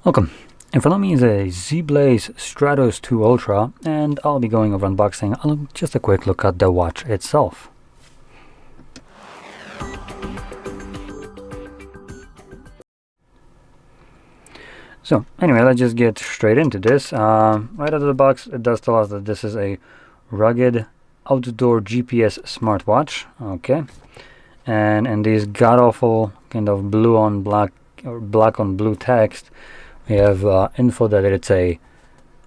Welcome. In front of me is a ZEBLAZE Stratos 2 Ultra, and I'll be going over unboxing. Just a quick look at the watch itself. So anyway, let's just get straight into this. Right out of the box, it does tell us that this is a rugged outdoor GPS smartwatch. Okay, and in these god-awful kind of blue on black or black on blue text, we have info that it's a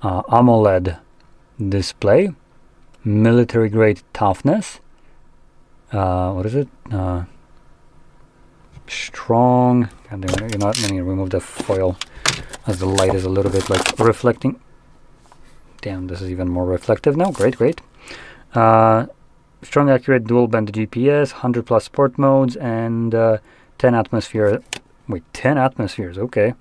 AMOLED display, military grade toughness. What is it? Strong. God damn it, let me remove the foil as the light is a little bit like reflecting. Damn, this is even more reflective now. Great. Strong, accurate dual band GPS, 100+ sport modes, and 10 atmosphere. Wait, 10 atmospheres. Okay.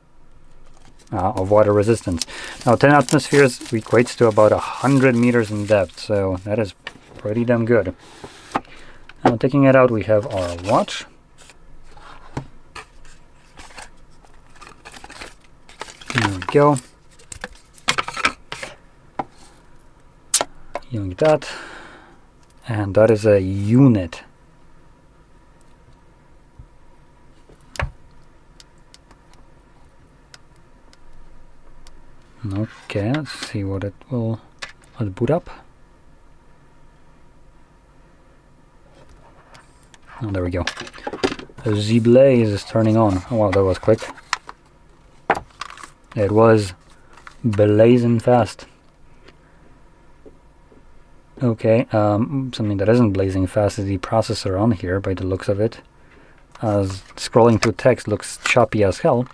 Of water resistance. Now 10 atmospheres equates to about 100 meters in depth, so that is pretty damn good. Now taking it out, we have our watch. There we go. Yoink that. And that is a unit. Okay, let's see what it will boot up. Oh, there we go. ZEBLAZE is turning on. Oh wow, that was quick. It was blazing fast. Okay, something that isn't blazing fast is the processor on here by the looks of it, as scrolling through text looks choppy as hell.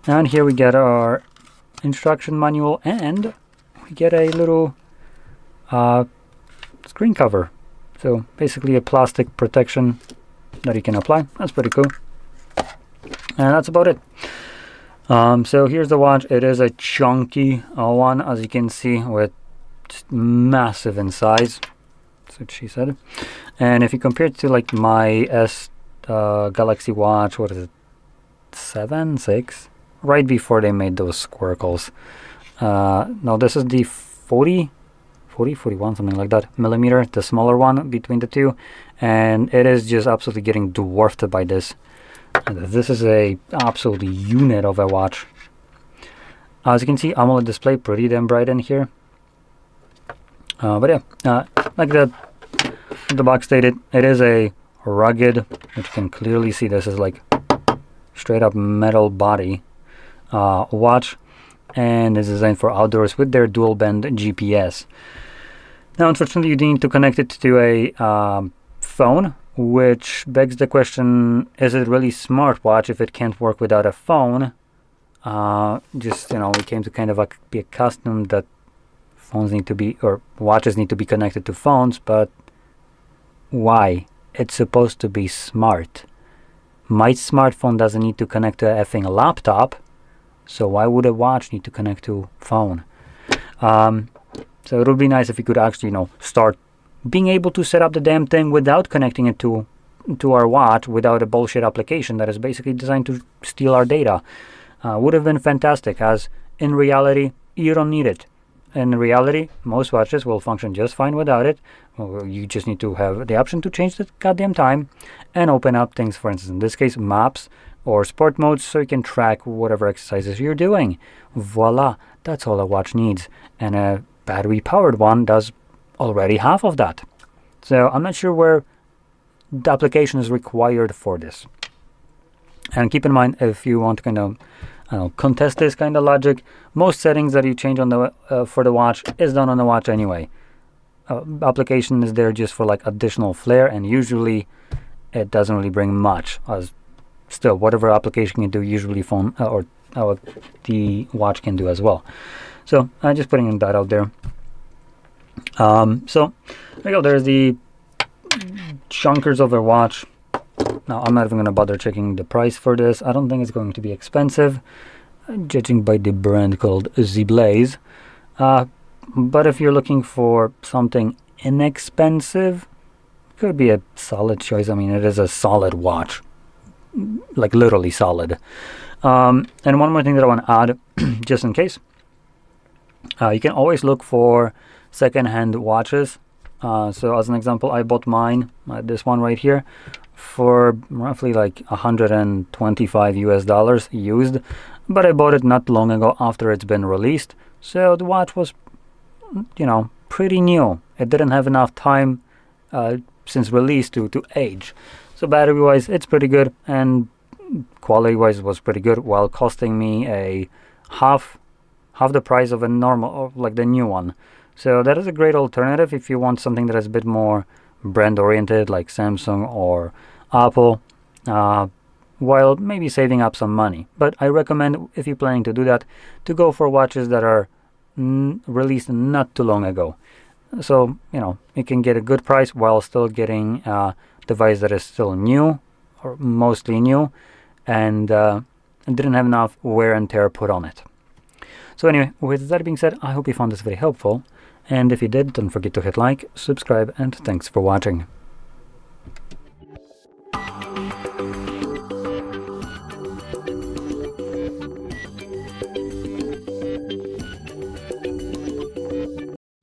And here we get our instruction manual, and we get a little screen cover. So basically a plastic protection that you can apply. That's pretty cool. And that's about it. So here's the watch. It is a chunky one, as you can see, with just massive in size. That's what she said. And if you compare it to like my Galaxy Watch, what is it, 7, 6? Right before they made those squircles. Now this is the 41, something like that, millimeter, the smaller one between the two, and it is just absolutely getting dwarfed by this. And this is a absolute unit of a watch. As you can see, AMOLED display, pretty damn bright in here. But yeah, like the box stated, it is a rugged, which you can clearly see this is like straight up metal body watch, and is designed for outdoors with their dual band GPS. Now unfortunately you need to connect it to a phone, which begs the question, is it really smartwatch if it can't work without a phone? Just, we came to kind of be accustomed that phones need to be, or watches need to be connected to phones, but why? It's supposed to be smart. My smartphone doesn't need to connect to a effing laptop, so why would a watch need to connect to phone? So it would be nice if we could actually, start being able to set up the damn thing without connecting it to our watch, without a bullshit application that is basically designed to steal our data. Would have been fantastic, as in reality, you don't need it. In reality, most watches will function just fine without it. Well, you just need to have the option to change the goddamn time and open up things, for instance, in this case, maps or sport modes, so you can track whatever exercises you're doing. Voila, that's all a watch needs. And a battery-powered one does already half of that. So I'm not sure where the application is required for this. And keep in mind, if you want to kind of contest this kind of logic, most settings that you change on the for the watch is done on the watch anyway. Application is there just for like additional flair, and usually it doesn't really bring much. As still, whatever application can do, usually phone or the watch can do as well. So I'm just putting that out there. So there you go. There's the chunkers of a watch. Now I'm not even going to bother checking the price for this. I don't think it's going to be expensive, judging by the brand called ZEBLAZE. But if you're looking for something inexpensive, could be a solid choice. I mean, it is a solid watch, like literally solid. And one more thing that I want to add, just in case, you can always look for second-hand watches. So as an example, I bought mine, this one right here, for roughly like $125 used, but I bought it not long ago after it's been released. So the watch was, you know, pretty new. It didn't have enough time since release to age. So battery-wise, it's pretty good, and quality-wise was pretty good, while costing me a half the price of a normal, like the new one. So that is a great alternative if you want something that is a bit more brand-oriented, like Samsung or Apple, while maybe saving up some money. But I recommend, if you're planning to do that, to go for watches that are released not too long ago. So, you know, you can get a good price while still getting a device that is still new, or mostly new, and didn't have enough wear and tear put on it. So anyway, with that being said, I hope you found this very helpful. And if you did, don't forget to hit like, subscribe, and thanks for watching.